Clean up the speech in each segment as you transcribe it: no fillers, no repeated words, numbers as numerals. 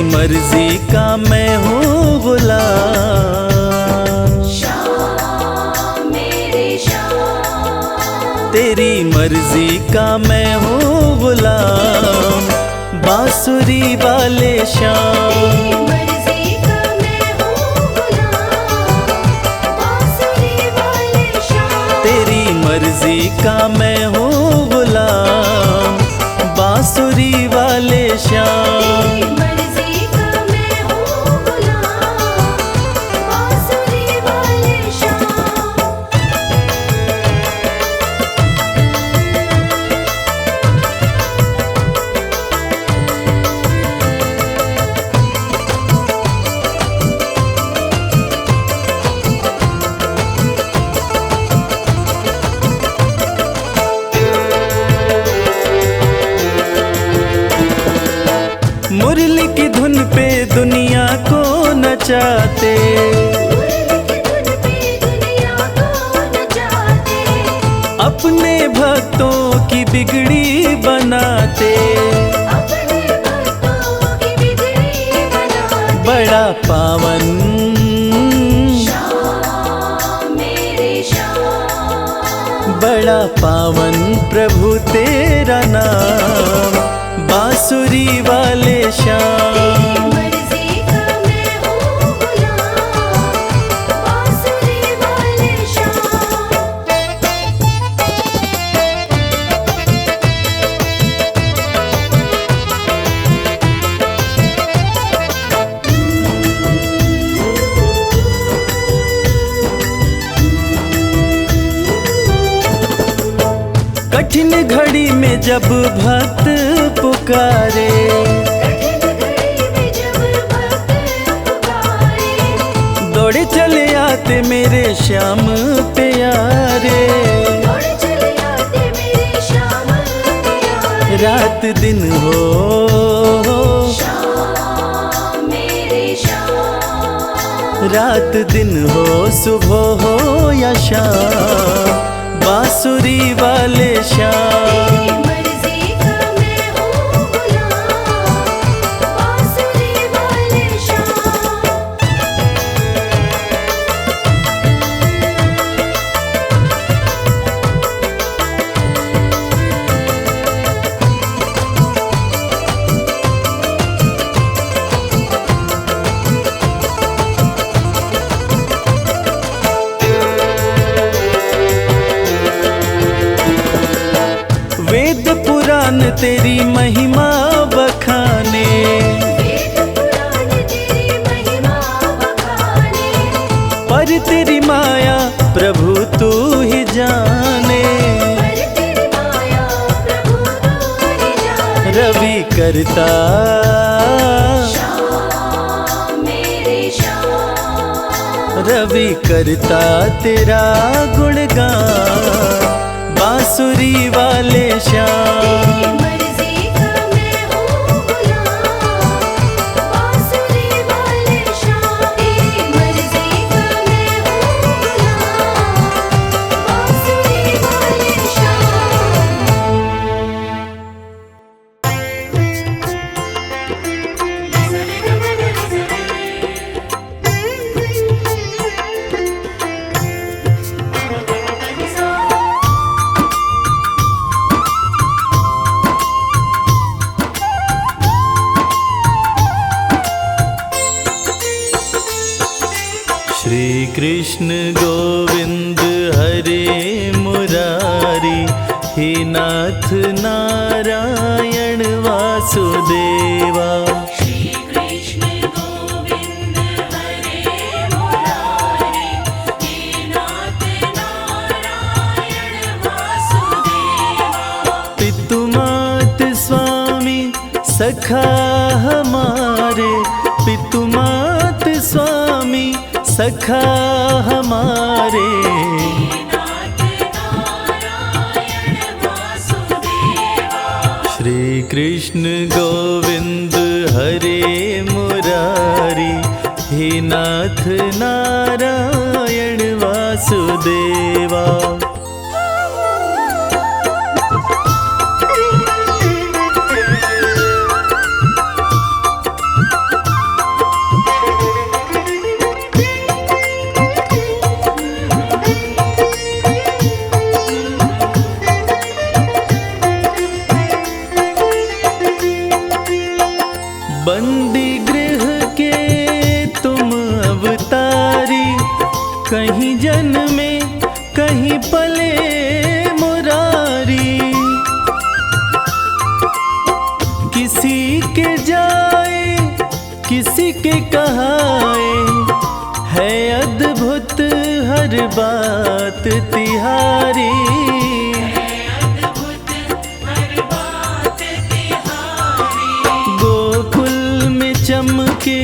मर्जी का मैं हूँ गुलाम। श्याम मेरे श्याम, तेरी मर्जी का मैं हूँ गुलाम, बांसुरी वाले श्याम। मर्जी का मैं हूँ गुलाम, बांसुरी वाले श्याम। तेरी मर्जी का मैं हूँ गुलाम, बांसुरी वाले श्याम। मर्जी का मैं हूँ गुलाम, बांसुरी वाले श्याम। मुरली की धुन पे दुनिया को नचाते, अपने भक्तों की बिगड़ी बनाते। बड़ा पावन बड़ा पावन प्रभु तेरा नाम, बांसुरी वाले श्याम। मर्जी का मैं हूँ गुलाम, बांसुरी वाले श्याम। कठिन घड़ी में जब भक्त पुकारे, दौड़े चले आते मेरे श्याम प्यारे। रात दिन हो रात दिन हो, सुबह हो या शाम, बांसुरी वाले श्याम। मर्जी का मैं हूँ गुलाम, बांसुरी वाले श्याम। वेद पुराण तेरी महिमा बखाने, वेद पुराण तेरी महिमा बखाने। पर तेरी माया प्रभु तू ही जाने। पर तेरी माया प्रभु तू ही जाने। रवि करता श्याम मेरे श्याम, रवि करता तेरा गुणगान, बांसुरी वाले श्याम। मर्जी का मैं हूँ गुलाम, बांसुरी वाले श्याम। मर्जी का मैं हूँ गुलाम, बांसुरी वाले श्री कृष्ण गोविंद हरे मुरारी, हे नाथ नारायण वासुदेवा। श्री कृष्ण गोविंद हरे मुरारी, हे नाथ नारायण वासुदेवा। पितु मात स्वामी सखा हमारे, पितु मात स्वामी सखा हमारे। श्री कृष्ण गोविंद हरे मुरारी, हे नाथ नारायण वासुदेवा। कहीं जन्मे कहीं पले मुरारी, किसी के जाए किसी के कहाए, है अद्भुत हर बात तिहारी। गोकुल में चमके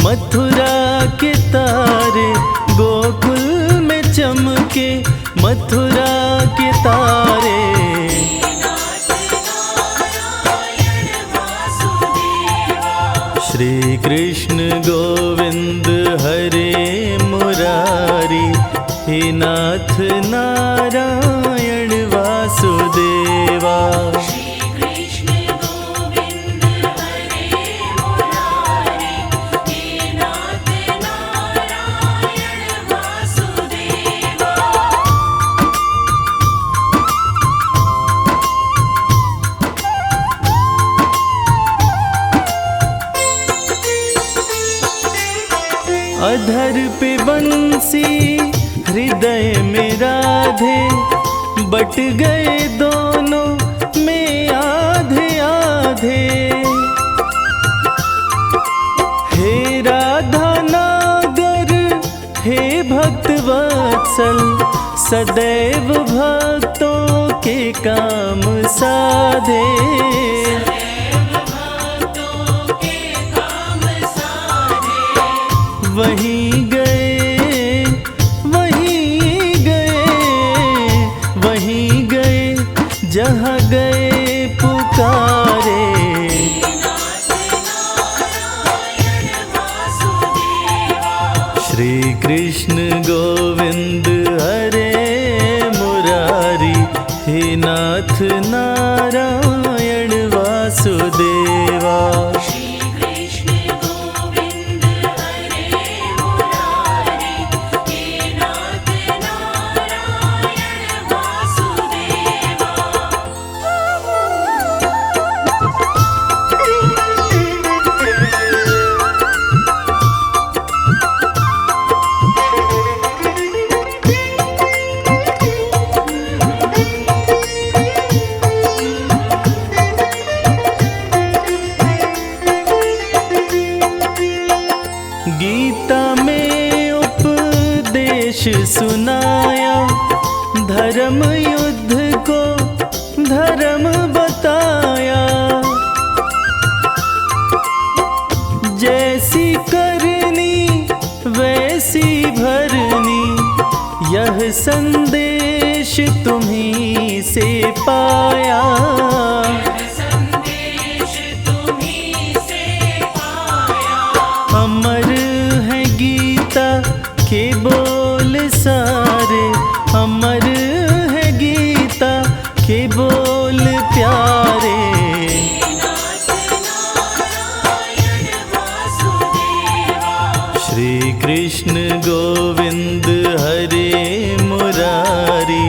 मथुरा के तारे, गोकुल में चमके मथुरा के तारे। श्री कृष्ण गोविंद हरे मुरारी, हे नाथ नारायण वासुदेवा। अधर पे बंसी हृदय में राधे, बट गए दोनों में आधे आधे। हे राधा नागर हे भक्त वत्सल, सदैव भक्तों के काम साधे। वहीं गए वहीं गए वहीं गए जहाँ गए पुकारे। श्री कृष्ण गोविंद हरे मुरारी, हे नाथ नारायण वासुदेवा। गीता में उपदेश सुनाया, धर्म युद्ध को धर्म बताया। जैसी करनी वैसी भरनी, यह संदेश तुम्हीं से पाया। अमर है गीता के बोल सारे, अमर है गीता के बोल प्यारे। श्री कृष्ण गोविंद हरे मुरारी,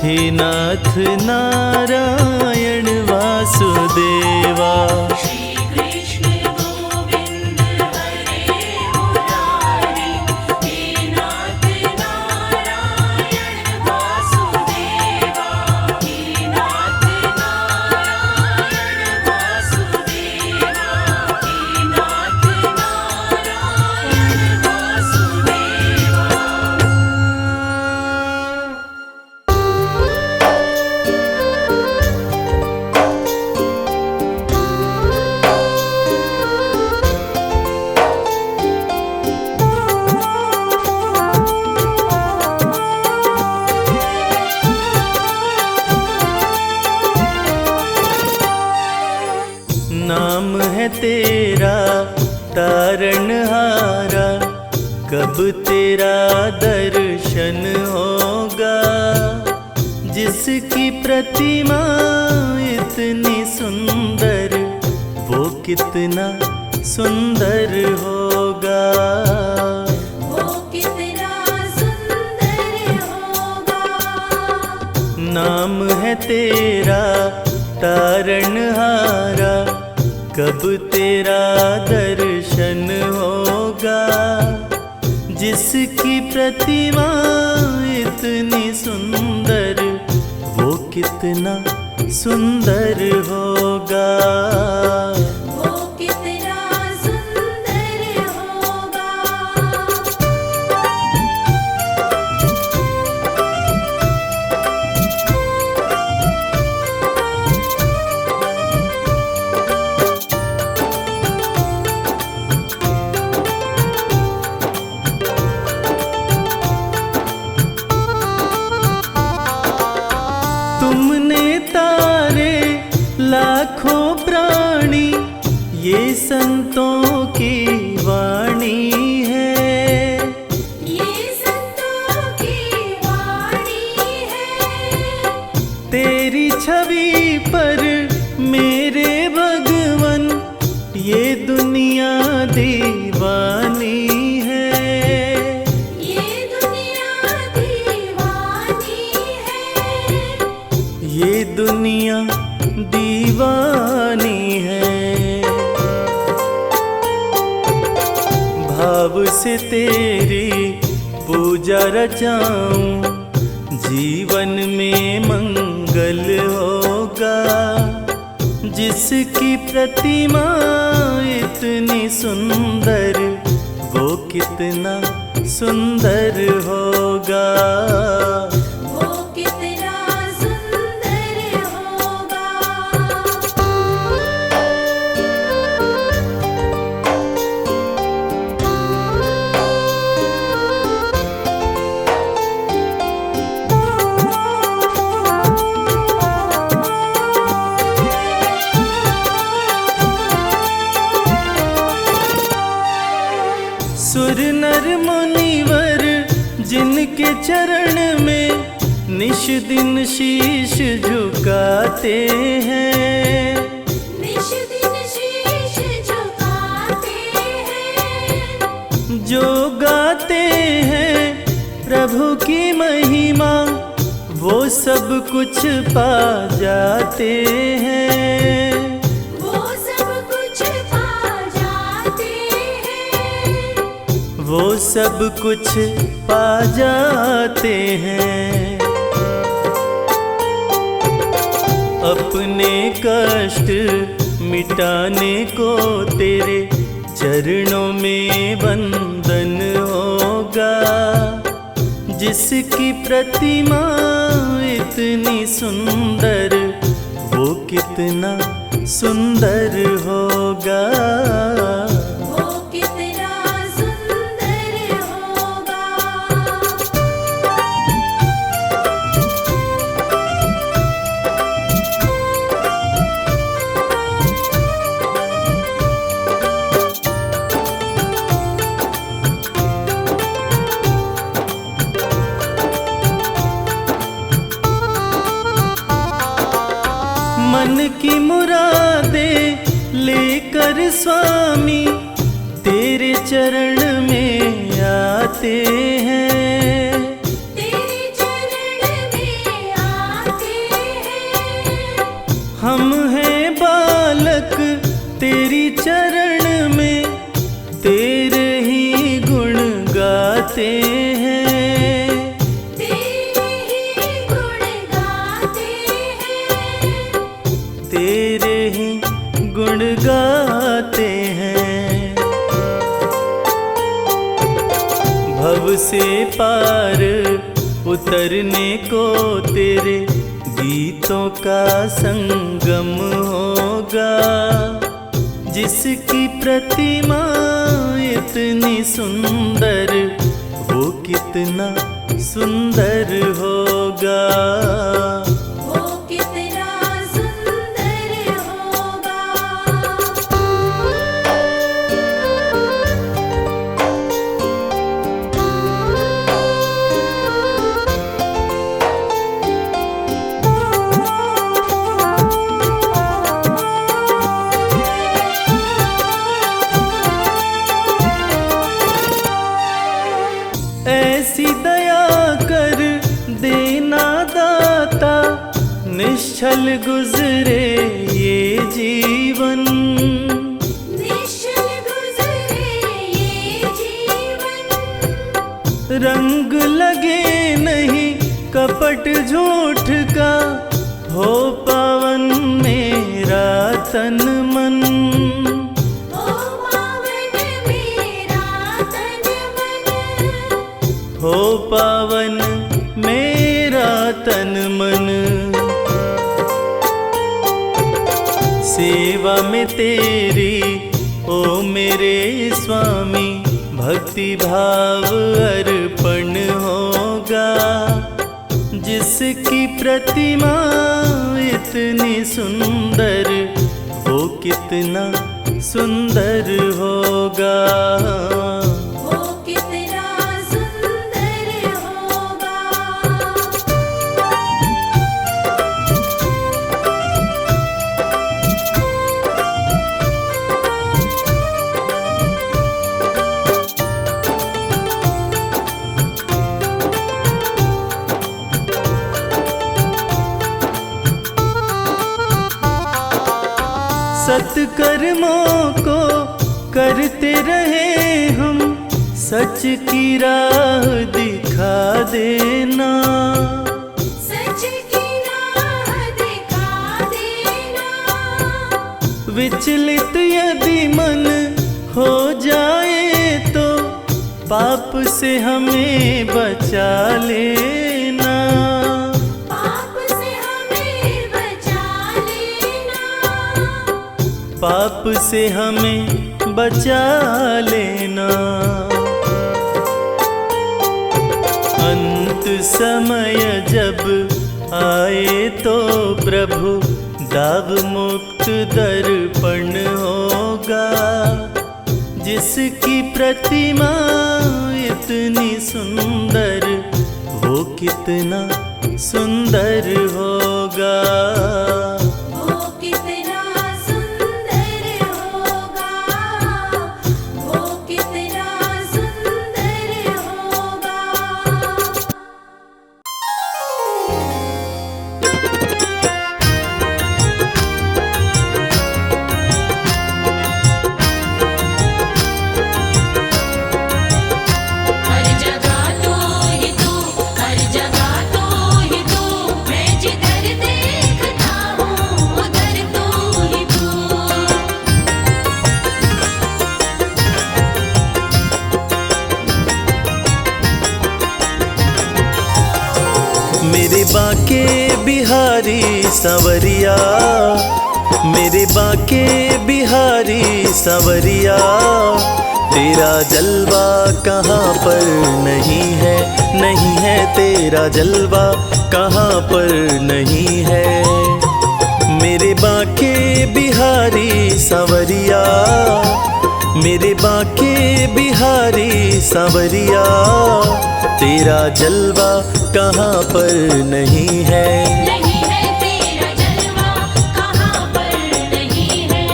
हे नाथ नारायण वासुदेवा। नाम है तेरा तारणहारा, कब तेरा दर्शन होगा। जिसकी प्रतिमा इतनी सुंदर, वो कितना सुंदर होगा। वो कितना सुंदर होगा। नाम है तेरा तारणहारा, कब तेरा दर्शन होगा। जिसकी प्रतिमा इतनी सुंदर, वो कितना सुंदर होगा। वो कितना सुंदर होगा। तुमने तारे लाखों प्राणी, ये संतों की वाणी है। ये संतों की वाणी है। तेरी छवि पर मेरे भगवन, ये दुनिया दीवानी है। ये दुनिया दीवानी है। ये दुनिया दीवानी है। भाव से तेरी पूजा रचाऊं, जीवन में मंगल होगा। जिसकी प्रतिमा इतनी सुंदर, वो कितना सुंदर होगा। वो कितना सुंदर होगा। सुर नर मुनिवर जिनके चरण में निश दिन शीश झुकाते हैं। निश दिन शीश झुकाते हैं। जो गाते हैं प्रभु की महिमा, वो सब कुछ पा जाते हैं। वो सब कुछ पा जाते हैं। वो सब कुछ पा जाते हैं। अपने कष्ट मिटाने को तेरे चरणों में वंदन होगा। जिसकी प्रतिमा इतनी सुंदर, वो कितना सुंदर होगा। वो कितना सुंदर होगा। मन की मुरादे लेकर स्वामी तेरे चरण में आते हैं। तेरे चरण में आते हैं। हम हैं बालक तेरी चरण में, तेरे ही गुण गाते हैं। तेरे ही गुण गाते हैं। तेरे ही गुण गाते हैं। भव से पार उतरने को तेरे गीतों का संगम होगा। जिसकी प्रतिमा इतनी सुंदर, वो कितना सुंदर होगा। वो कितना सुंदर होगा। ऐसी दया कर देना दाता, निश्चल गुजरे ये जीवन। निश्चल गुजरे ये जीवन। रंग लगे नहीं कपट झूठ का, हो पावन मेरा तन मन। ओ पावन मेरा तन मन, हो पावन मेरा तन मन। सेवा में तेरी ओ मेरे स्वामी, भक्ति भाव अर्पण होगा। जिसकी प्रतिमा इतनी सुंदर, वो कितना सुंदर होगा। वो कितना सुंदर होगा। सत्कर्मों को करते रहे हम, सच की राह दिखा देना। सच की राह दिखा देना। विचलित यदि मन हो जाए तो, पाप से हमें बचा लेना। पाप से हमें बचा लेना। पाप से हमें बचा लेना। अंत समय जब आए तो प्रभु, दाव मुक्त दर्पण होगा। जिसकी प्रतिमा इतनी सुंदर, वो कितना सुंदर होगा। वो कितना सुंदर होगा। वो कितना सुंदर होगा। हर जगह तू ही तू, हर जगह तू ही तू, मैं जिधर देखता हूँ उधर तू ही तू। मेरे बाके बिहारी सांवरिया, मेरे बाके बिहारी सांवरिया, तेरा जलवा कहाँ पर नहीं है, नहीं है तेरा जलवा कहाँ पर नहीं है। मेरे बाके बिहारी सांवरिया, मेरे बाके बिहारी सांवरिया, तेरा जलवा कहाँ पर नहीं है। नहीं है तेरा जलवा कहाँ पर नहीं है।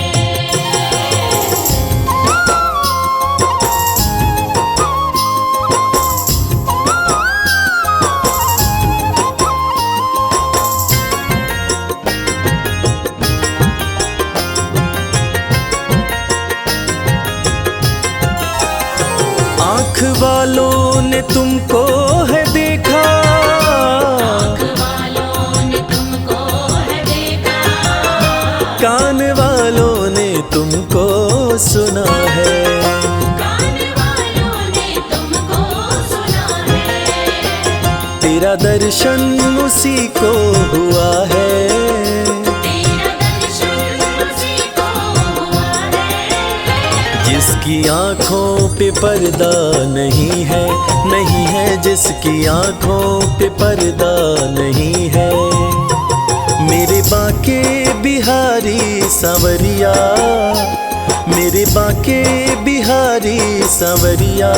आँख वालों ने तुमको है देखा, आँख वालों ने तुमको है देखा। कान वालों ने तुमको सुना है। कान वालों ने तुमको सुना है। तेरा दर्शन उसी को हुआ है, तेरा दर्शन उसी को हुआ है। जिसकी आँखों पे पर्दा नहीं है, नहीं है जिसकी आँखों पे पर्दा नहीं है। मेरे बाके बिहारी सांवरिया, मेरे बाके बिहारी सांवरिया,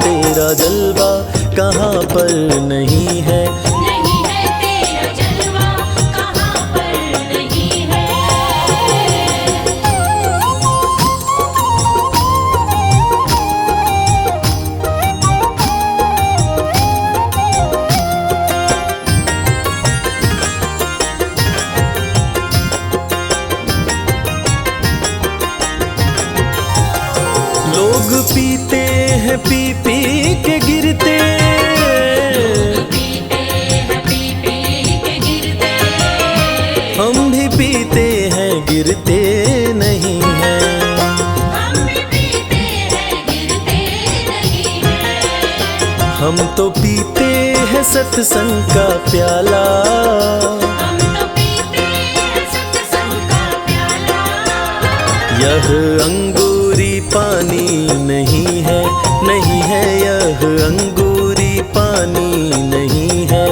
तेरा जलवा कहाँ पर नहीं है। नहीं है तेरा जलवा कहाँ पर नहीं है। लोग पीते हैं पी पी के गिर गिरते नहीं हैं। हम भी पीते हैं गिरते नहीं हैं। हम तो पीते हैं सत्संग का प्याला, हम तो पीते हैं सत्संग का प्याला। यह अंगूरी पानी नहीं है, नहीं है यह अंगूरी पानी नहीं है।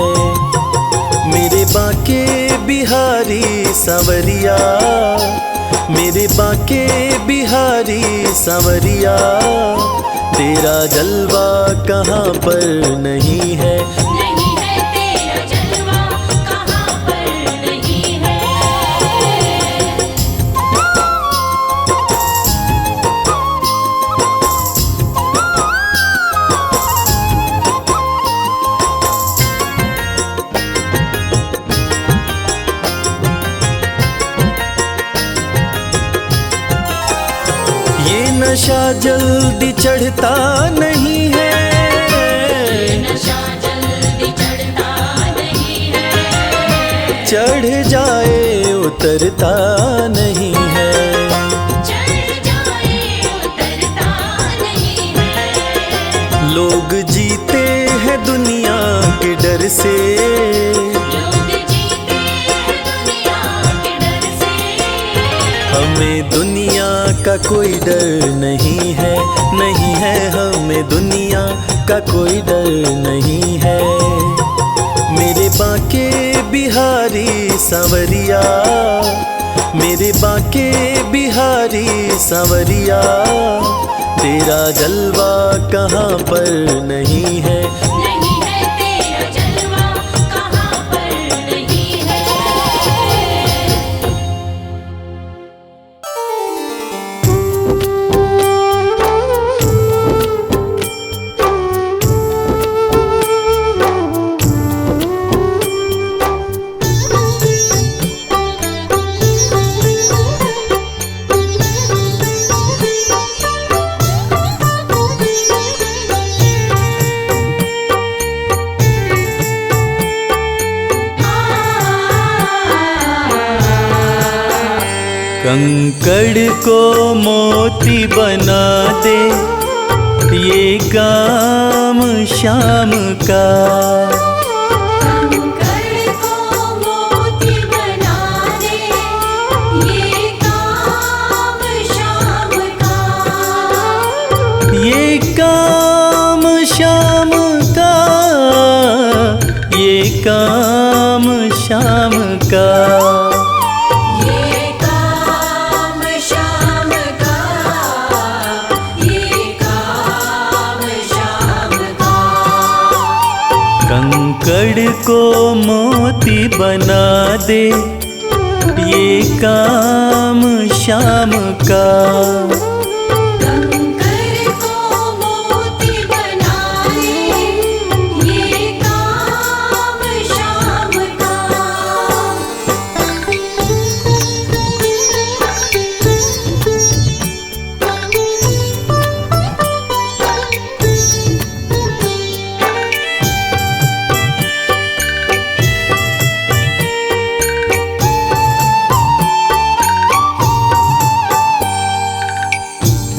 मेरे बाके बिहारी सांवरिया, मेरे बाके बिहारी सांवरिया, तेरा जलवा कहाँ पर नहीं है। नहीं है तेरा जलवा कहाँ पर नहीं है। ये नशा जल्दी चढ़ता नहीं है, नशा जल्दी चढ़ता नहीं है। चढ़ जाए उतरता नहीं है। चढ़ जाए उतरता नहीं है। लोग जीते हैं दुनिया के डर से, लोग जीते हैं दुनिया के डर से। हमें दुनिया का कोई डर नहीं है, नहीं है हमें दुनिया का कोई डर नहीं है। मेरे बाके बिहारी सांवरिया, मेरे बाके बिहारी सांवरिया, तेरा जलवा कहाँ पर नहीं है। नहीं है तेरा जलवा कहाँ पर नहीं है। कंकड़ को मोती बना दे ये काम शाम का, कंकड़ को मोती बना दे ये काम शाम का। ये काम शाम का, ये काम शाम का। ये काम शाम का, ये काम शाम का। कंकड़ को मोती बना दे ये काम शाम का। कंकड़ को मोती बना दे ये काम शाम का।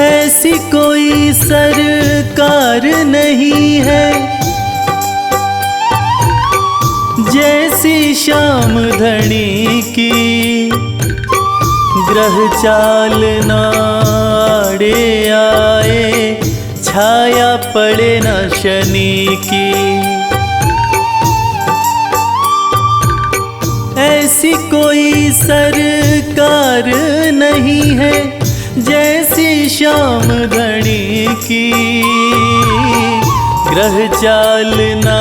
ऐसी कोई सरकार नहीं है जैसी श्याम धनी की, ग्रह चाल नाड़े आए छाया पड़े न शनि की। ऐसी कोई सरकार नहीं है जैसी श्याम धनी की, ग्रह चाल ना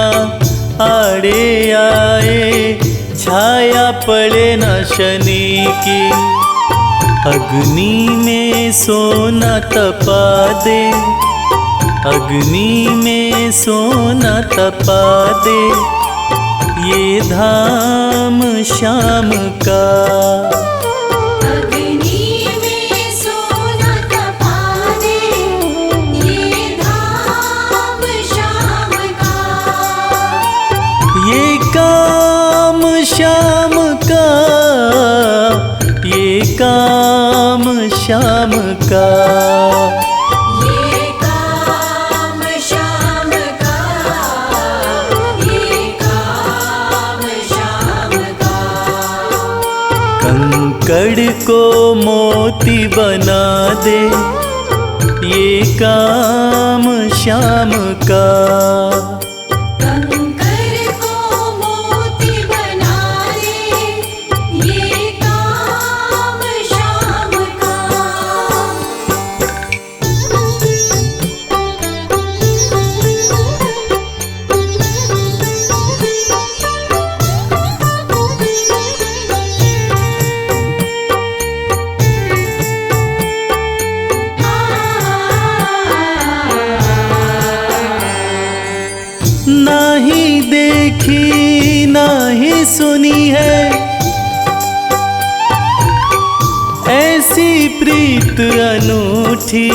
आड़े आए छाया पड़े न शनि की। अग्नि में सोना तपा दे, अग्नि में सोना तपा दे ये धाम श्याम का। अग्नि में सोना तपा दे ये धाम श्याम का। ये काम श्याम का, ये काम श्याम का। ये काम श्याम का, ये काम श्याम का। कंकड़ को मोती बना दे, ये काम श्याम का। कंकर को मोती बना दे, ये काम श्याम का। नाही देखी नाही सुनी है ऐसी प्रीत अनूठी,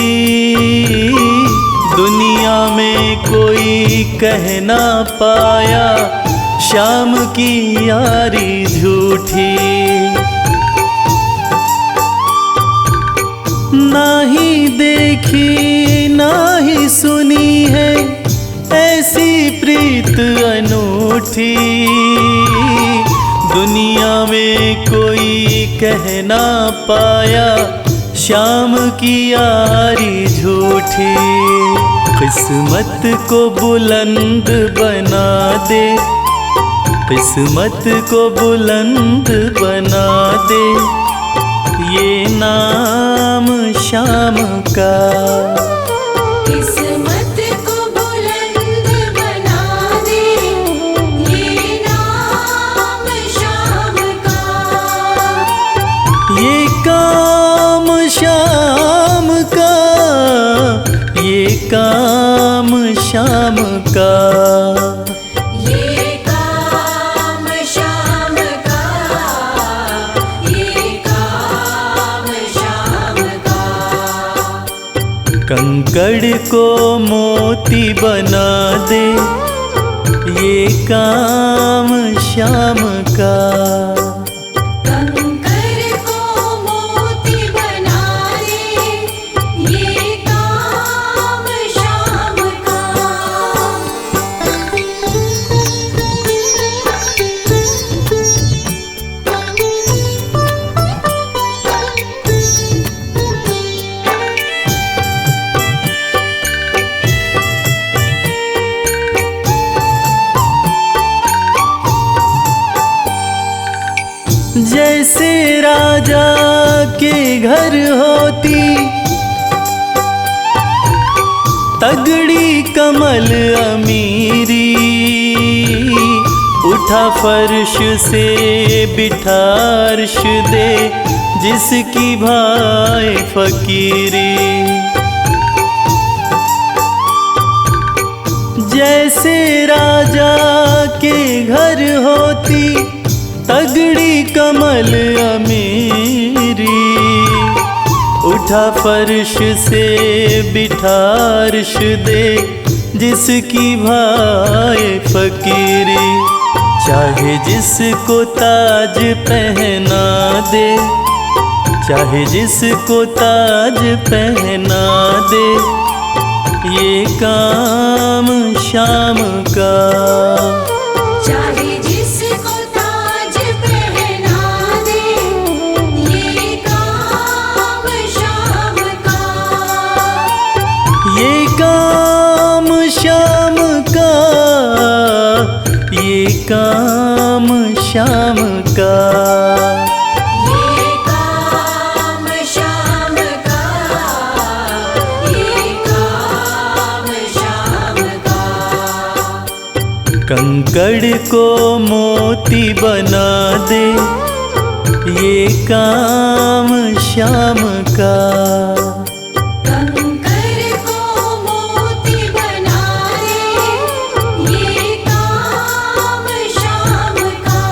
दुनिया में कोई कह ना पाया श्याम की यारी झूठी। नाही देखी नाही सुनी है ऐसी प्रीत अनूठी, दुनिया में कोई कह ना पाया श्याम की यारी झूठी। किस्मत को बुलंद बना दे, किस्मत को बुलंद बना दे, ये नाम श्याम का। किस्मत को बुलंद बना दे, ये नाम श्याम का। ये काम श्याम का, ये काम श्याम का। ये काम श्याम का, ये काम श्याम का। कंकड़ को मोती बना दे, ये काम श्याम का। कंकर को मोती बना दे, ये काम श्याम का। जैसे राजा के घर होती तगड़ी कमल अमीरी, उठा फर्श से बिठा अर्श दे जिसकी भाई फकीरी। जैसे राजा के घर होती तगड़ी कमल अमीरी, उठा फर्श से बिठा अर्श दे जिसकी भाई फकीरी। चाहे जिसको ताज पहना दे, चाहे जिसको ताज पहना दे, ये काम श्याम का। चाहे जिसको ताज पहना दे, ये काम श्याम का। ये काम श्याम का, ये काम श्याम का। ये काम श्याम का, ये काम श्याम का। कंकड़ को मोती बना दे, ये काम श्याम का। कंकर को मोती बना दे, ये काम श्याम का।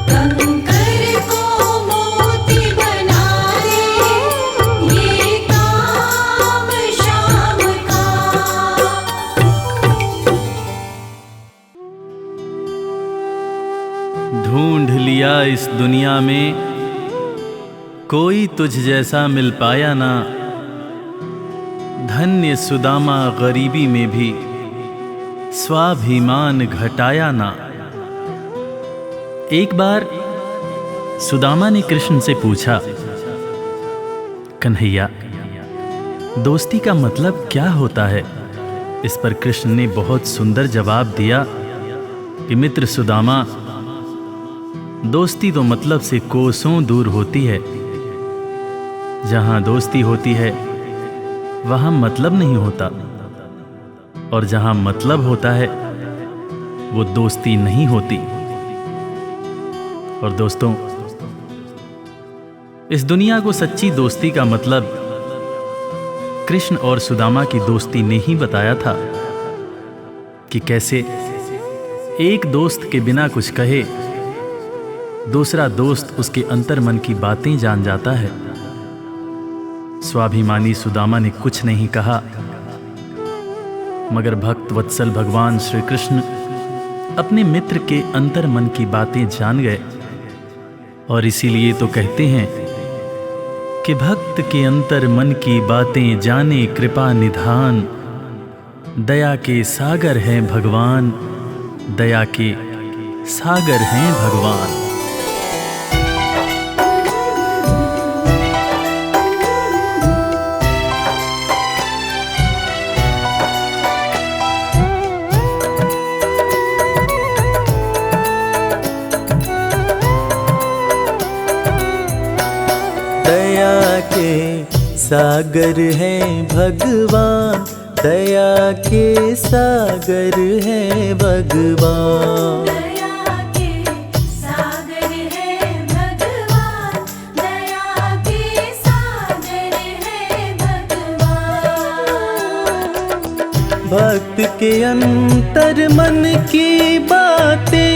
कंकर को मोती बना दे, ये काम श्याम का। ढूंढ लिया इस दुनिया में कोई तुझ जैसा मिल पाया ना, धन्य सुदामा गरीबी में भी स्वाभिमान घटाया ना। एक बार सुदामा ने कृष्ण से पूछा, कन्हैया, दोस्ती का मतलब क्या होता है? इस पर कृष्ण ने बहुत सुंदर जवाब दिया कि मित्र सुदामा, दोस्ती तो मतलब से कोसों दूर होती है। जहां दोस्ती होती है वहां मतलब नहीं होता, और जहां मतलब होता है वो दोस्ती नहीं होती। और दोस्तों, इस दुनिया को सच्ची दोस्ती का मतलब कृष्ण और सुदामा की दोस्ती ने ही बताया था कि कैसे एक दोस्त के बिना कुछ कहे दूसरा दोस्त उसके अंतर्मन की बातें जान जाता है। स्वाभिमानी सुदामा ने कुछ नहीं कहा, मगर भक्त वत्सल भगवान श्री कृष्ण अपने मित्र के अंतर्मन की बातें जान गए। और इसीलिए तो कहते हैं कि भक्त के अंतर मन की बातें जाने कृपा निधान, दया के सागर हैं भगवान, दया के सागर हैं भगवान। दया के सागर हैं भगवान, दया के सागर हैं भगवान। दया के सागर है भगवान, दया के सागर है भगवान। भक्त के अंतर मन की बातें,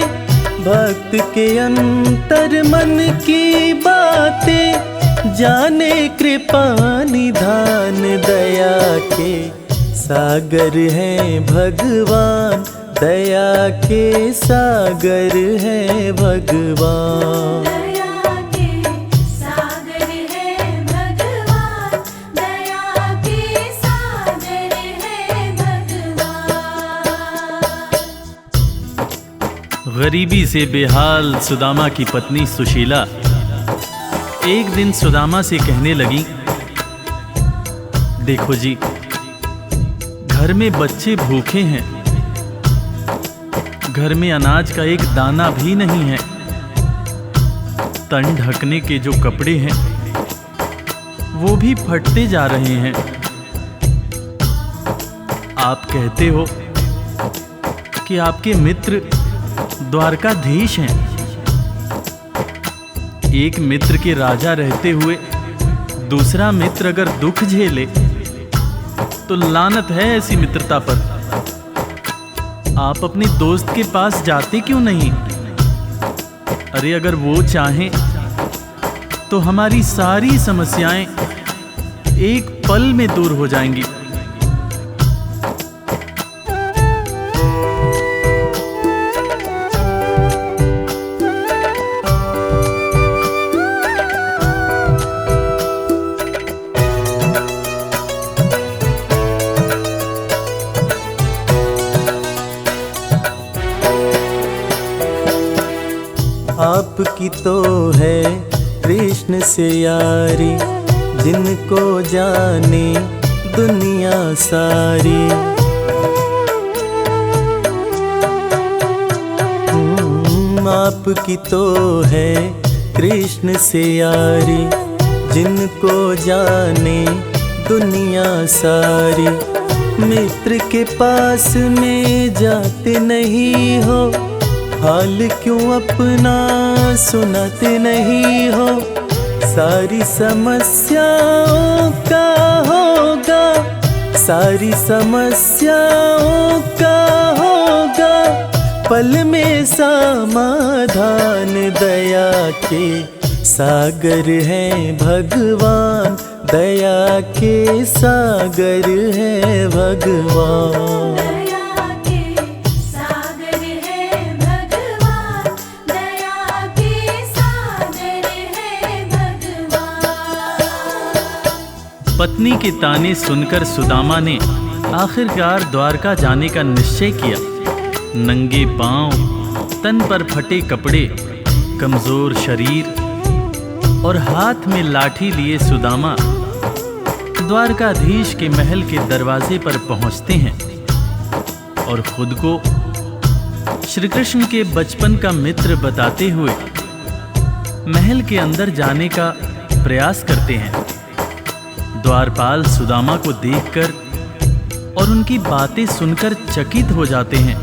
भक्त के अंतर मन की बातें जाने कृपा निधान, दया के सागर हैं भगवान, दया के सागर हैं भगवान। दया के सागर है भगवान, दया के सागर है भगवान। गरीबी से बेहाल सुदामा की पत्नी सुशीला एक दिन सुदामा से कहने लगी, देखो जी, घर में बच्चे भूखे हैं, घर में अनाज का एक दाना भी नहीं है, तन ढकने के जो कपड़े हैं वो भी फटते जा रहे हैं। आप कहते हो कि आपके मित्र द्वारकाधीश हैं। एक मित्र के राजा रहते हुए दूसरा मित्र अगर दुख झेले तो लानत है ऐसी मित्रता पर। आप अपने दोस्त के पास जाते क्यों नहीं? अरे अगर वो चाहें तो हमारी सारी समस्याएं एक पल में दूर हो जाएंगी। आपकी तो है कृष्ण से यारी, जिनको जाने दुनिया सारी। आपकी तो है कृष्ण से यारी, जिनको जाने दुनिया सारी। मित्र के पास में जाते नहीं हो, हाल क्यों अपना सुनाते नहीं हो। सारी समस्याओं का होगा, सारी समस्याओं का होगा पल में समाधान। दया के सागर हैं भगवान, दया के सागर हैं भगवान। दया के सागर है भगवान, दया के सागर है भगवान। पत्नी के ताने सुनकर सुदामा ने आखिरकार द्वारका जाने का निश्चय किया। नंगे पांव, तन पर फटे कपड़े, कमजोर शरीर और हाथ में लाठी लिए सुदामा द्वारकाधीश के महल के दरवाजे पर पहुंचते हैं और खुद को श्री कृष्ण के बचपन का मित्र बताते हुए महल के अंदर जाने का प्रयास करते हैं। द्वारपाल सुदामा को देखकर और उनकी बातें सुनकर चकित हो जाते हैं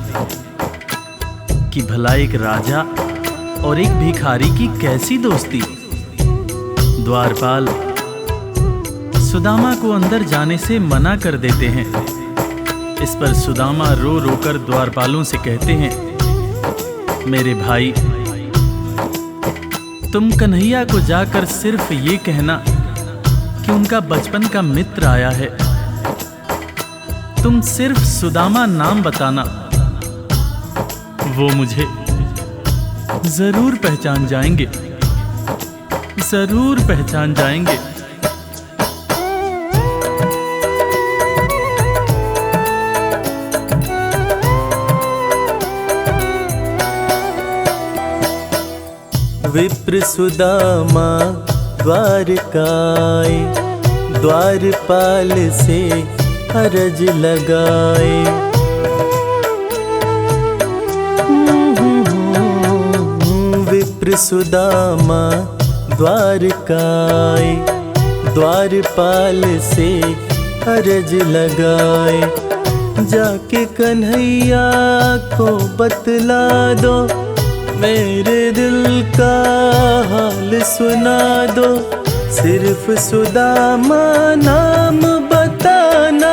कि भला एक राजा और एक भिखारी की कैसी दोस्ती। द्वारपाल सुदामा को अंदर जाने से मना कर देते हैं। इस पर सुदामा रो रो कर द्वारपालों से कहते हैं, मेरे भाई, तुम कन्हैया को जाकर सिर्फ ये कहना कि उनका बचपन का मित्र आया है। तुम सिर्फ सुदामा नाम बताना, वो मुझे जरूर पहचान जाएंगे, जरूर पहचान जाएंगे। विप्र सुदामा द्वारकाए, द्वारपाल से अरज लगाए। विप्र सुदामा द्वारकाए, द्वारपाल से अरज लगाए। जाके कन्हैया को बतला दो, मेरे दिल का हाल सुना दो। सिर्फ सुदामा नाम बताना,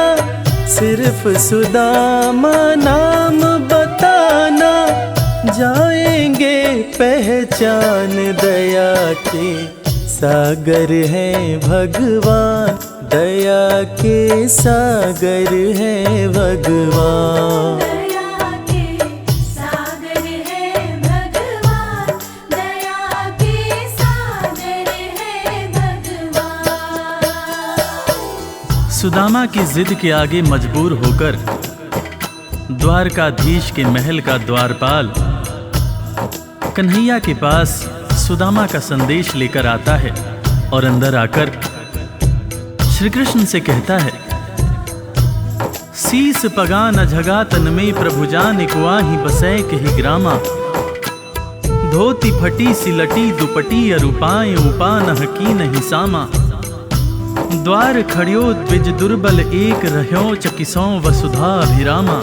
सिर्फ सुदामा नाम बताना। जाएंगे पहचान, दया के सागर हैं भगवान, दया के सागर हैं भगवान। दया के सागर है भगवान, दया के सागर है भगवान। सुदामा की जिद के आगे मजबूर होकर द्वारकाधीश के महल का द्वारपाल कन्हैया के पास सुदामा का संदेश लेकर आता है और अंदर आकर श्री कृष्ण से कहता है, शीस पगा न झगा तन में प्रभु जान कुआही बसै कही ग्रामा। धोती फटी सिलटी दुपटी अरूपाए उपान हकी नहीं सामा। द्वार खड़ियो द्विज दुर्बल एक रह्यो चकिसों वसुधा अभिरामा।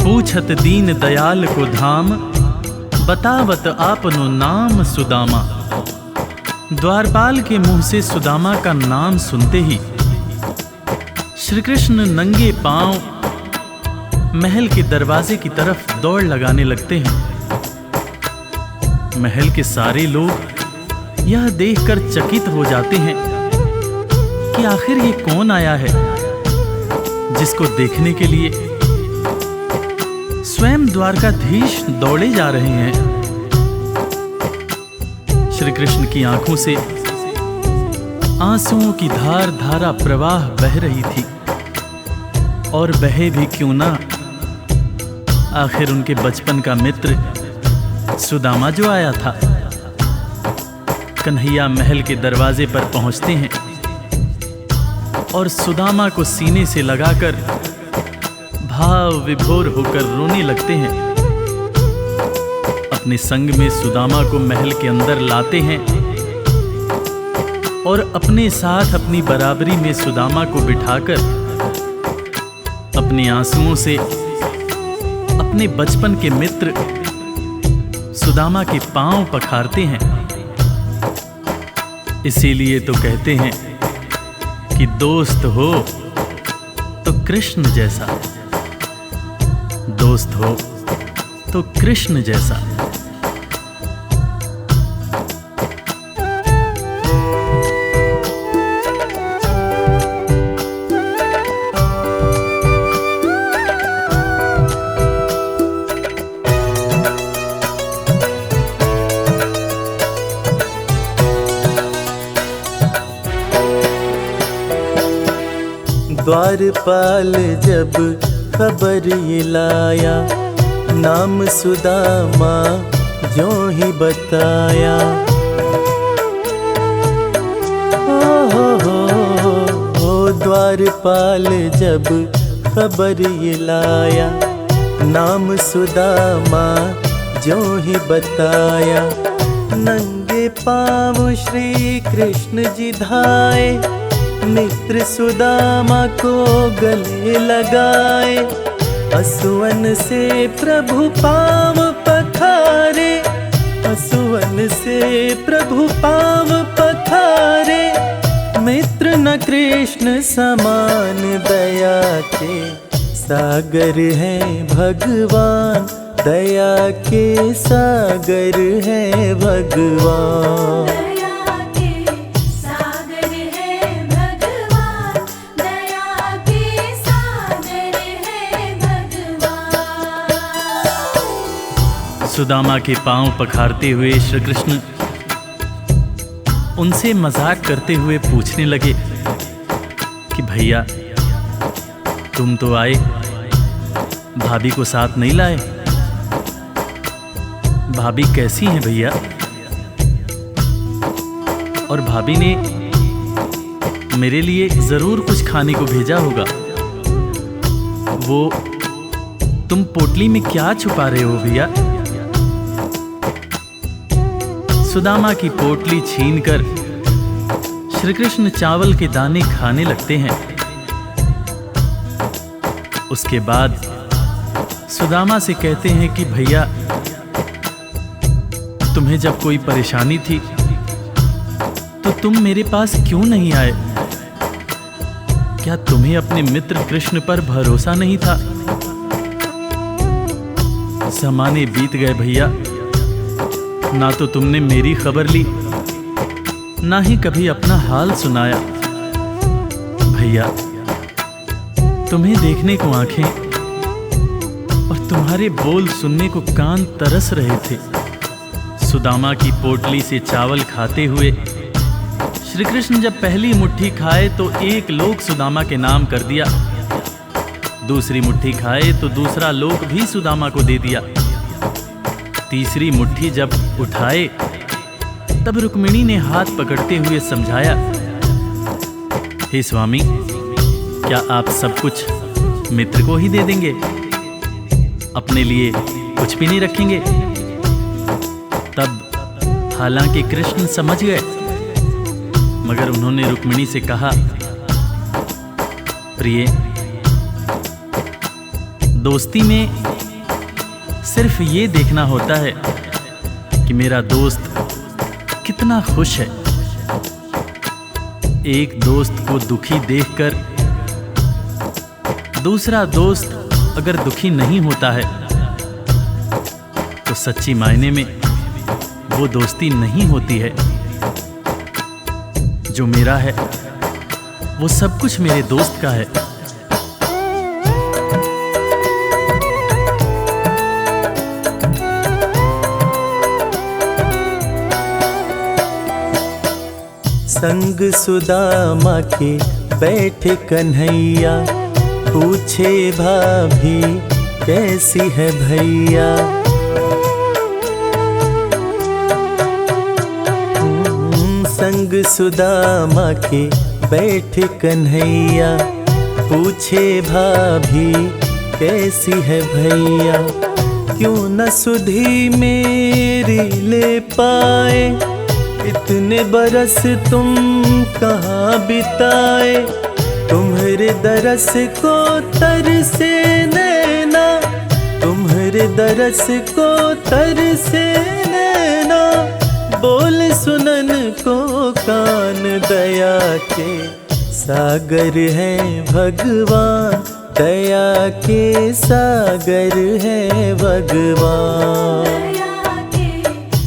पूछत दीन दयाल को धाम, बतावत आपनो नाम सुदामा। द्वारपाल के मुंह से सुदामा का नाम सुनते ही श्री कृष्ण नंगे पांव महल के दरवाजे की तरफ दौड़ लगाने लगते हैं। महल के सारे लोग यह देखकर चकित हो जाते हैं कि आखिर ये कौन आया है जिसको देखने के लिए स्वयं द्वारकाधीश दौड़े जा रहे हैं। श्री कृष्ण की आंखों से आंसुओं की धार धारा प्रवाह बह रही थी, और बहे भी क्यों ना, आखिर उनके बचपन का मित्र सुदामा जो आया था। कन्हैया महल के दरवाजे पर पहुंचते हैं और सुदामा को सीने से लगाकर भाव विभोर होकर रोने लगते हैं। अपने संग में सुदामा को महल के अंदर लाते हैं और अपने साथ अपनी बराबरी में सुदामा को बिठाकर अपने आंसुओं से अपने बचपन के मित्र सुदामा के पांव पखारते हैं। इसीलिए तो कहते हैं कि दोस्त हो तो कृष्ण जैसा, दोस्त हो तो कृष्ण जैसा। द्वारपाल जब खबर ये लाया, नाम सुदामा ज्यों ही बताया। ओ द्वारपाल जब खबर ये लाया, नाम सुदामा ज्यों ही बताया। नंगे पाँव श्री कृष्ण जी धाए, मित्र सुदामा को गले लगाए। असुवन से प्रभु पाँव पखारे, असुवन से प्रभु पाँव पखारे। मित्र न कृष्ण समान दया के सागर है भगवान, दया के सागर है भगवान। दया के सागर है भगवान, दया के सागर है भगवान। सुदामा के पांव पखारते हुए श्री कृष्ण उनसे मजाक करते हुए पूछने लगे कि भैया तुम तो आए, भाभी को साथ नहीं लाए। भाभी कैसी हैं भैया? और भाभी ने मेरे लिए जरूर कुछ खाने को भेजा होगा। वो तुम पोटली में क्या छुपा रहे हो भैया? सुदामा की पोटली छीनकर श्री कृष्ण चावल के दाने खाने लगते हैं। उसके बाद सुदामा से कहते हैं कि भैया तुम्हें जब कोई परेशानी थी तो तुम मेरे पास क्यों नहीं आए? क्या तुम्हें अपने मित्र कृष्ण पर भरोसा नहीं था? ज़माने बीत गए भैया, ना तो तुमने मेरी खबर ली, ना ही कभी अपना हाल सुनाया। भैया तुम्हें देखने को आंखें और तुम्हारे बोल सुनने को कान तरस रहे थे। सुदामा की पोटली से चावल खाते हुए श्री कृष्ण जब पहली मुट्ठी खाए तो एक लोक सुदामा के नाम कर दिया, दूसरी मुट्ठी खाए तो दूसरा लोक भी सुदामा को दे दिया, तीसरी मुट्ठी जब उठाए तब रुक्मिणी ने हाथ पकड़ते हुए समझाया, हे स्वामी क्या आप सब कुछ मित्र को ही दे देंगे, अपने लिए कुछ भी नहीं रखेंगे? तब हालांकि कृष्ण समझ गए, मगर उन्होंने रुक्मिणी से कहा, प्रिय दोस्ती में सिर्फ ये देखना होता है कि मेरा दोस्त कितना खुश है। एक दोस्त को दुखी देखकर दूसरा दोस्त अगर दुखी नहीं होता है तो सच्ची मायने में वो दोस्ती नहीं होती है। जो मेरा है वो सब कुछ मेरे दोस्त का है। संग सुदामा के बैठे कन्हैया, पूछे भाभी कैसी है भैया। संग सुदामा के बैठे कन्हैया, पूछे भाभी कैसी है भैया। क्यों न सुधी मेरी ले पाए, इतने बरस तुम कहाँ बिताए। तुम्हारे दरस को तरसे नैना, तुम्हारे दरस को तरसे नैना। बोल सुनन को कान, दया के सागर है भगवान, दया के सागर है भगवान। दया के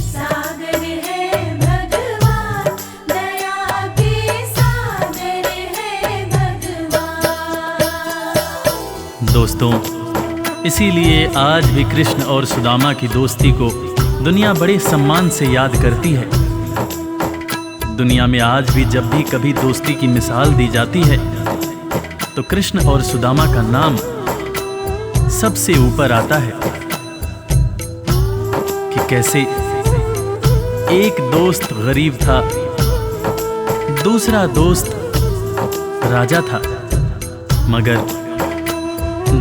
सागर है भगवान, दया के सागर है भगवान। दोस्तों, इसीलिए आज भी कृष्ण और सुदामा की दोस्ती को दुनिया बड़े सम्मान से याद करती है। दुनिया में आज भी जब भी कभी दोस्ती की मिसाल दी जाती है तो कृष्ण और सुदामा का नाम सबसे ऊपर आता है कि कैसे एक दोस्त गरीब था, दूसरा दोस्त राजा था, मगर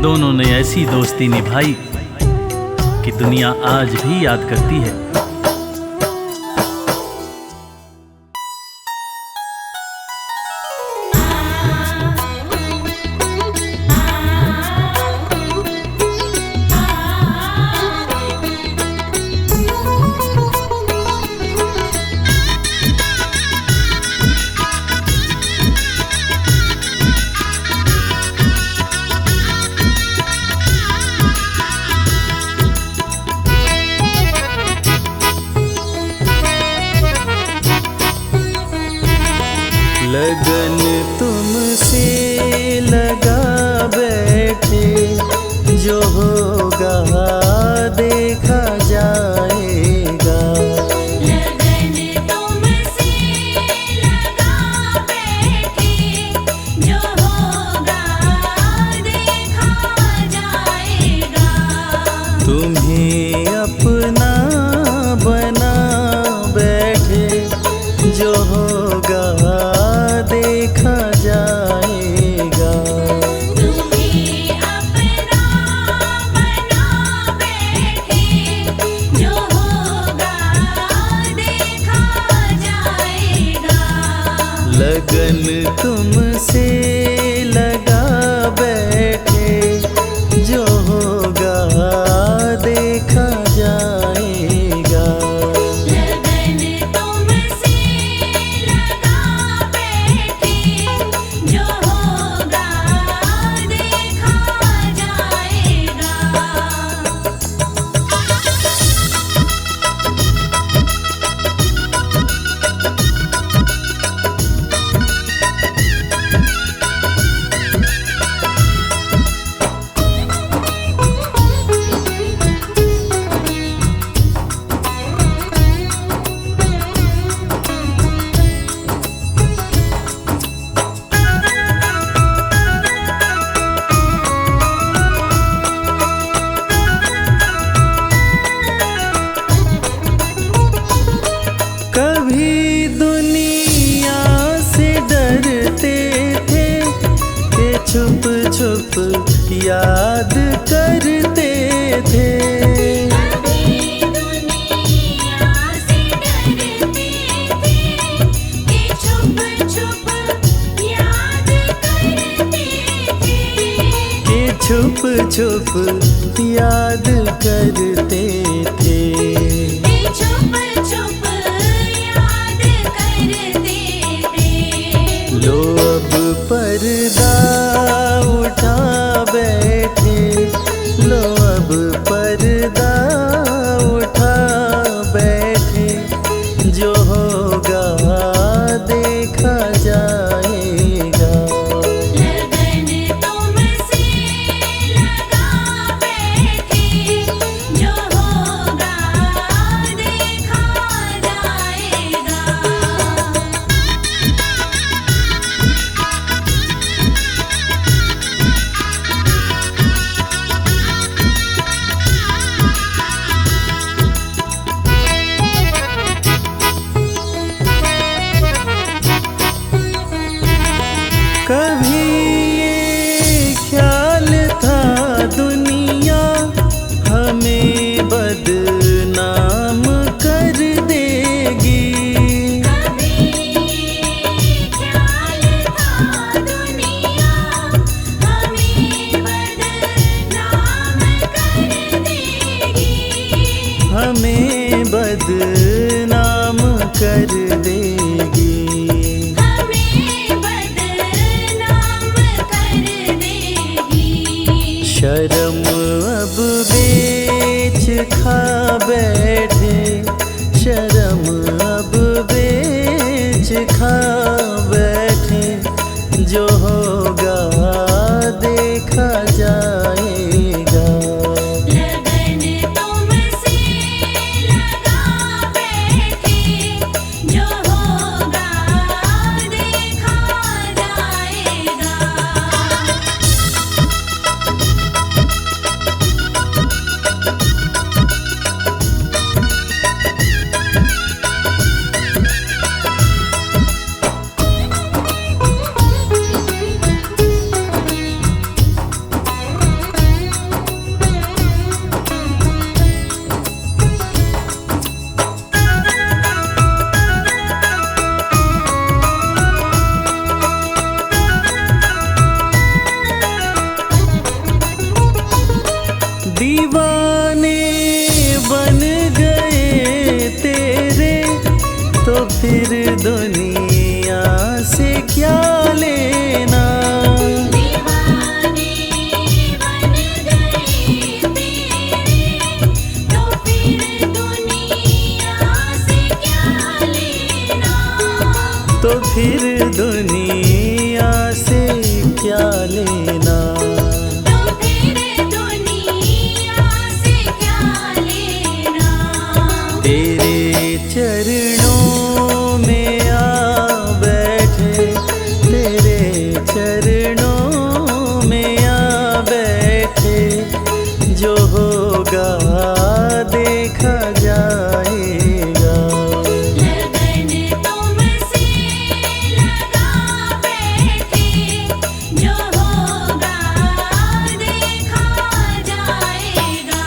दोनों ने ऐसी दोस्ती निभाई कि दुनिया आज भी याद करती है। लगन तुमसे लगा बैठे, जो होगा देखा जाएगा। लगन तुमसे लगा बैठे, जो होगा देखा जाएगा। तुम्हें अपना बना बैठे, जो होगा देखा जाएगा। तुम्हें अपना बना बैठे, जो होगा देखा जाएगा। लगन तुमसे लगा बैठे, जो होगा देखा जाएगा। लगन तुमसे लगा बैठे, जो होगा देखा जाएगा। कभी दुनिया से डरते थे कि छुप छुप याद करते थे। कभी दुनिया से डरते थे कि छुप छुप याद करते थे। कि छुप छुप याद करते थे। कि छुप छुप याद करते थे। लो अब पर्दा उठा बैठे, लो अब पर्दा उठा बैठे, जो होगा देखा जाएगा। लगन तुमसे लगा बैठे, जो होगा देखा जाएगा। कभी ये ख्याल था दुनिया हमें बदनाम कर देगी। कभी ख्याल था दुनिया हमें बदनाम कर देगी। हमें बदनाम कर देगी। हमें बदनाम कर देगी। शर्म अब बेच खा बैठे, शर्म अब बेच खा बैठे, जो होगा देखा जाएगा। लगन तुमसे लगा बैठे, जो होगा देखा जाएगा। लगन तुमसे लगा बैठे, जो होगा देखा जाएगा।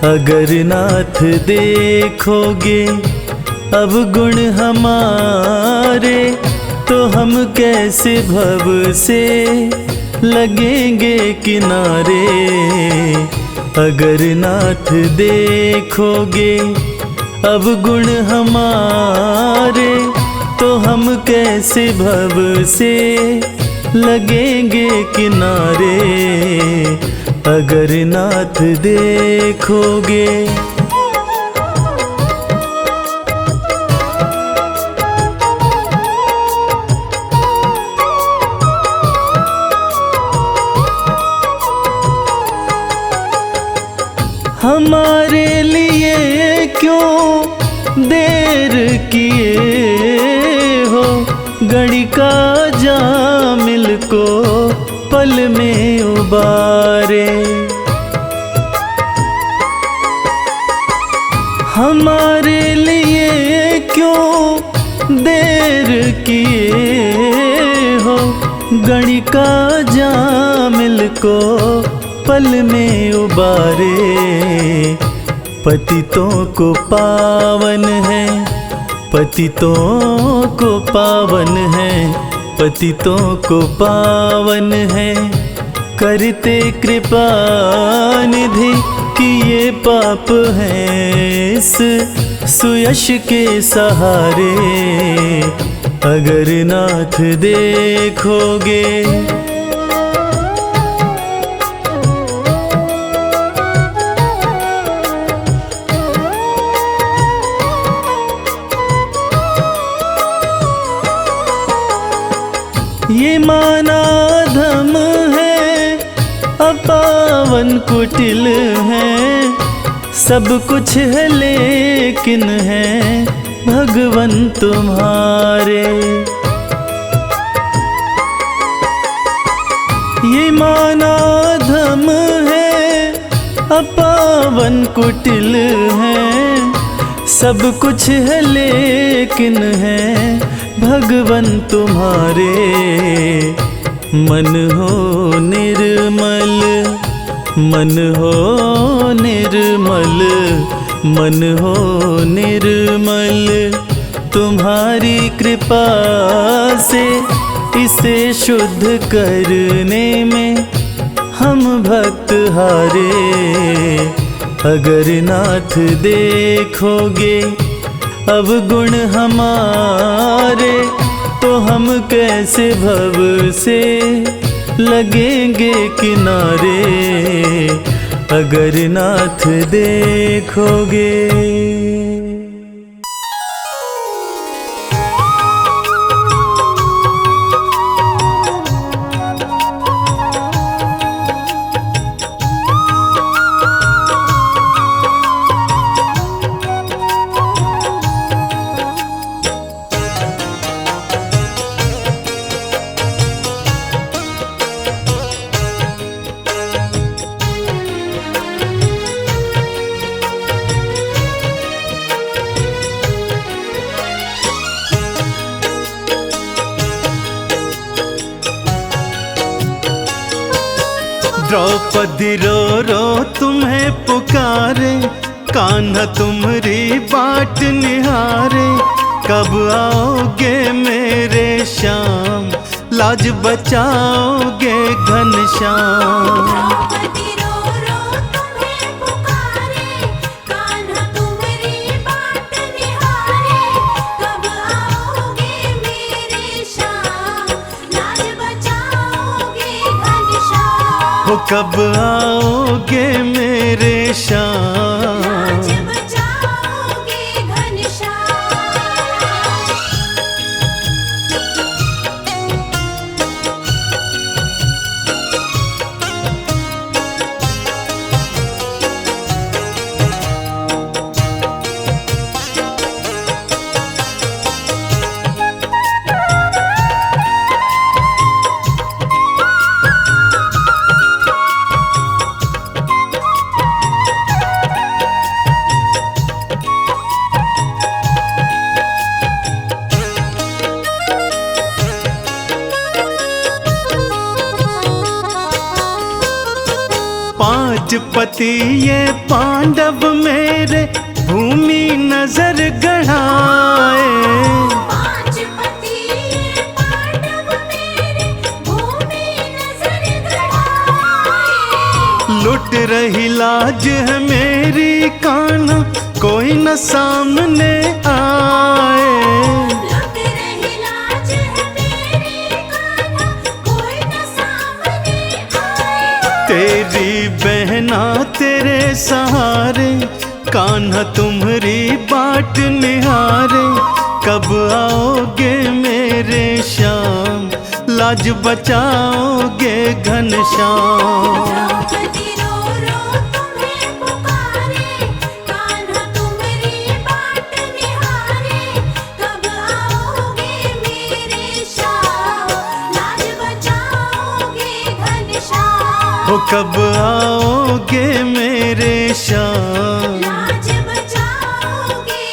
अगर नाथ देखोगे अब गुण हमारे, तो हम कैसे भव से लगेंगे किनारे। अगर नाथ देखोगे अब गुण हमारे, तो हम कैसे भव से लगेंगे किनारे। अगर नाथ देखोगे हमारे लिए क्यों देर किए हो, गणिका जामिल को पल में उबारे। हमारे लिए क्यों देर किए हो, गणिका जामिल को पल में उबारे। पतितों को पावन है, पतितों को पावन है, पतितों को पावन है, करते कृपा निधि कि ये पाप हैं इस सुयश के सहारे। अगर नाथ देखोगे ये माना धम है, अपावन कुटिल है, सब कुछ है लेकिन है भगवन तुम्हारे। ये माना धम है, अपावन कुटिल है, सब कुछ है लेकिन है भगवन तुम्हारे। मन हो निर्मल, मन हो निर्मल, मन हो निर्मल, तुम्हारी कृपा से इसे शुद्ध करने में हम भक्त हारे। अगर नाथ देखोगे अब गुण हमारे, तो हम कैसे भव से लगेंगे किनारे। अगर नाथ देखोगे द्रौपदी रो रो तुम्हें पुकारे, कान्हा तुम्हारी बाट निहारे। कब आओगे मेरे श्याम, लाज बचाओगे घनश्याम। द्रौपदी रो रो तुम्हें पुकारे, कान्हा तुम्हारी बाट निहारे। कब आओगे मेरे श्याम, लाज बचाओगे घनश्याम। हो कब आओगे मेरे श्याम, लाज बचाओगे घनश्याम। पांच पति ये पांडव मेरे भूमि नजर गढ़ाए। पांच पति ये पांडव मेरे भूमि नजर गड़ाए। लुट रही लाज है मेरी कान्हा, कोई न सामने आए। लुट रही लाज है मेरी कान्हा, कोई न सामने आए। तेरी बहना तेरे सहारे, कान्हा तुम्हारी बाट निहारे। कब आओगे मेरे श्याम, लाज बचाओगे घनश्याम। द्रौपदी रो रो तुम्हें पुकारे, कान्हा तुम्हारी बाट निहारे। कब आओगे मेरे श्याम, लाज बचाओगे घनश्याम। हो कब आओगे मेरे श्याम, लाज बचाओगे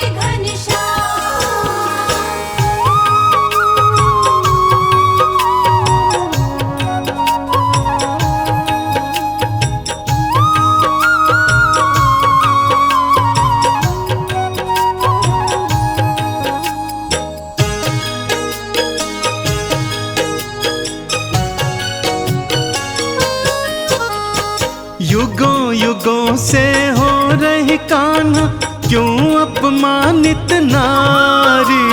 युगों युगों से हो रही कान्हा, क्यों अपमानित नारी।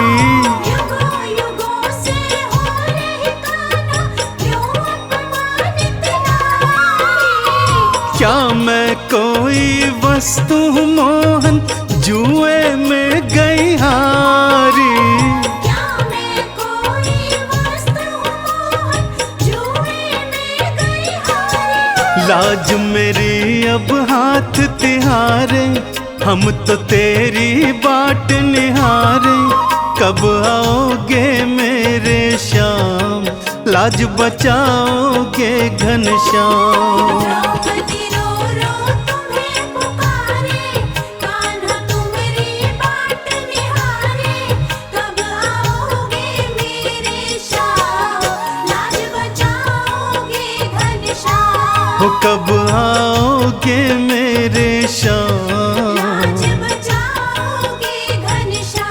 युगों युगों से हो रही कान्हा, क्यों अपमानित नारी। क्या मैं कोई वस्तु हूँ मोहन, जुए में गई हारी। क्या मैं कोई वस्तु हूँ, जुए में गई हारी। लाज मेरी अब हाथ तिहारे, हम तो तेरी बाट निहारे। कब आओगे मेरे श्याम, लाज बचाओगे घनश्याम। द्रौपदी रो रो तुम्हें पुकारे, कान्हा तुम्हारी बाट निहारे। कब आओगे मेरे श्याम, लाज बचाओगे घनश्याम। हो कब आओगे मेरे श्याम, लाज बचाओगे घनश्याम।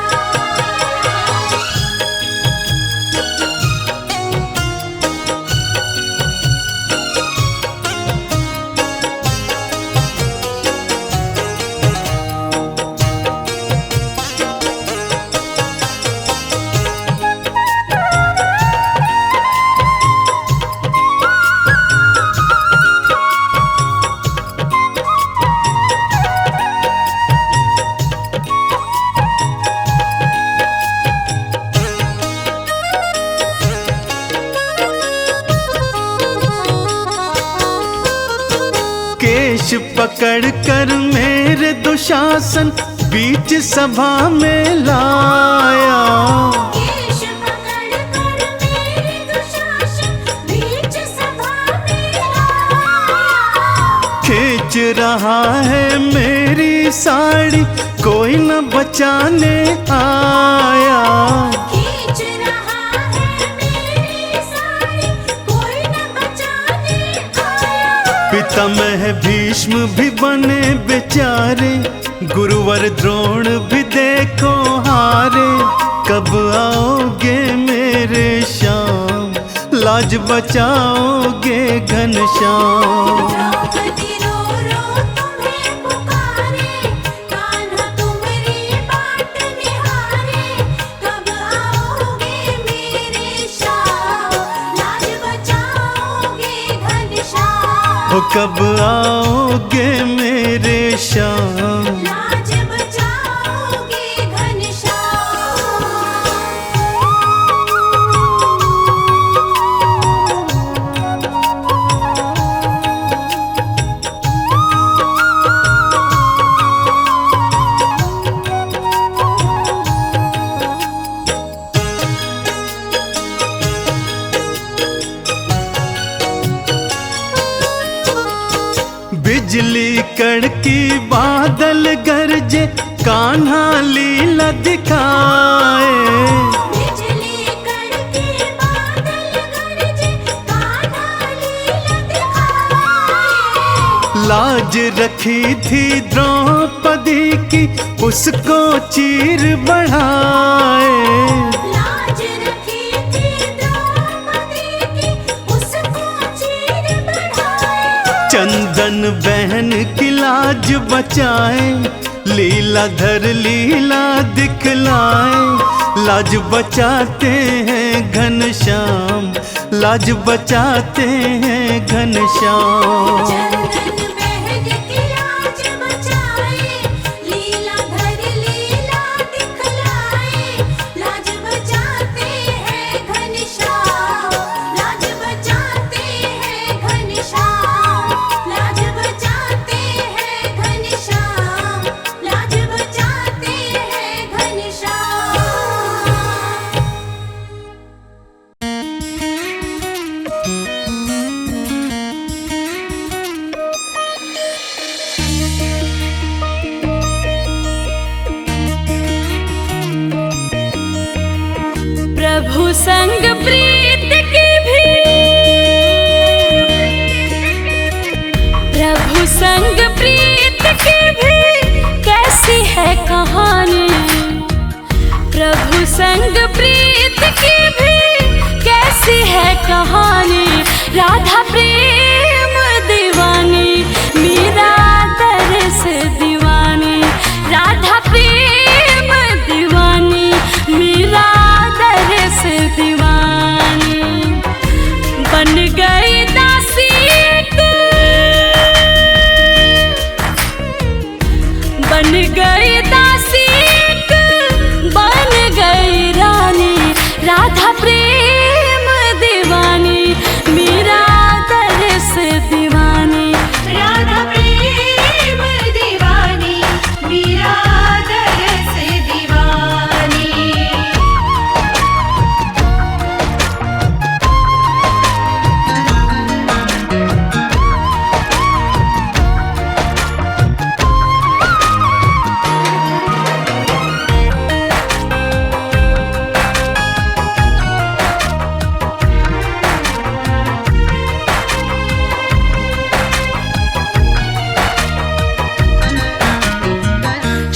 केश पकड़ कर मेरे दुशासन बीच सभा में लाया। केश पकड़ कर मेरे दुशासन बीच सभा में लाया। खींच रहा है मेरी साड़ी, कोई न बचाने आया। खींच रहा है मेरी साड़ी, कोई न बचाने आया। पितामह भीष्म भी बने बेचारे, गुरुवर द्रोण भी देखो हारे। कब आओगे मेरे श्याम, लाज बचाओगे घनश्याम। द्रौपदी रो रो तुम्हें पुकारे, कान्हा तुम्हारी बाट निहारे। कब आओगे मेरे श्याम, लाज बचाओगे घनश्याम। हो कब आओगे मेरे श्याम, लाज बचाओगे घनश्याम। बिजली कड़की बादल गरजे, कान्हा लीला दिखाए। बिजली कड़के बादल गरजे, कान्हा लीला दिखाए। लाज रखी थी द्रौपदी की, उसको चीर बढ़ाए। लाज रखी थी द्रौपदी की, उसको चीर बढ़ाए। चंदन बहन की लाज बचाए, लीलाधर लीला दिखलाए। लाज बचाते हैं घनश्याम, लाज बचाते हैं घनश्याम। चंदन बहन की लाज बचाए, लीलाधर लीला दिखलाए। लाज बचाते हैं घनश्याम, लाज बचाते हैं घनश्याम। लाज बचाते हैं घनश्याम, लाज बचाते हैं घनश्याम। प्रभु संग प्रीत की भी, प्रभु संग प्रीत की भी कैसी है कहानी। प्रभु संग प्रीत की भी कैसी है कहानी। राधा प्रेम दीवानी, मीरा तरस दीवानी। राधा प्रेम दीवानी, मीरा तरस दीवानी। बन गई दासी एक, बन गई दासी एक, बन गई रानी। राधा प्रेम दीवानी, मीरा तरस दीवानी। राधा प्रेम दीवानी, मीरा तरस दीवानी।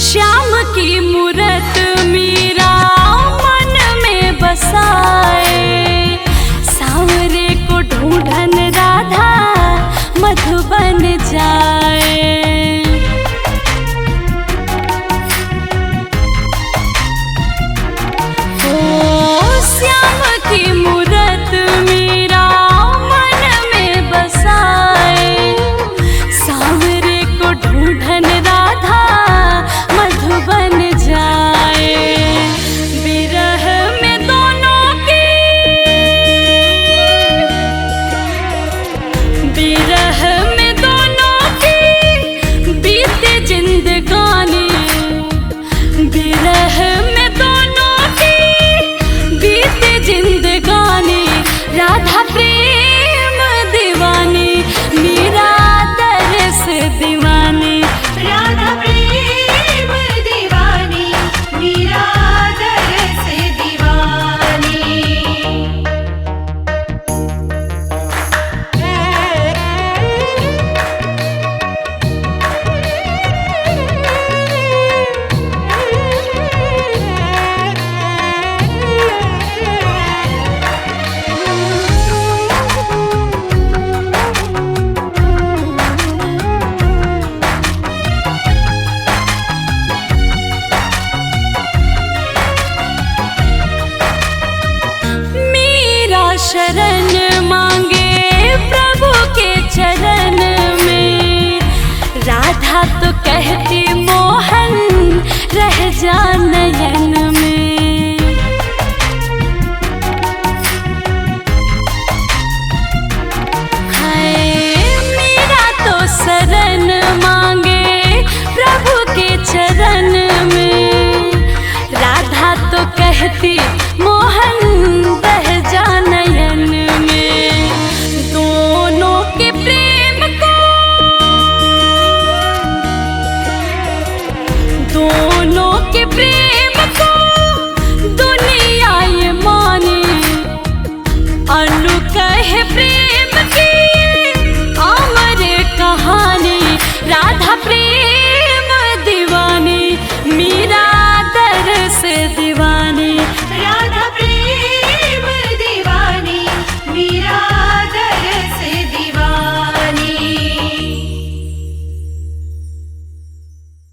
श्याम की मूरत मीरा मन में बसाए। सांवरे को ढूंढन राधा मधुबन जाए। ओ श्याम की मूरत मीरा मन में बसाए। सांवरे को ढूंढन राधा मधुबन जाए। विरह में दोनों की, विरह में दोनों की बीते जिंदगानी। विरह में दोनों की बीते जिंदगानी। राधा प्रेम दीवानी, मीरा तरस दीवानी। राधा प्रेम दीवानी, मीरा तरस दीवानी। मीरा शरण मांगे प्रभु के चरण में। राधा तो कहती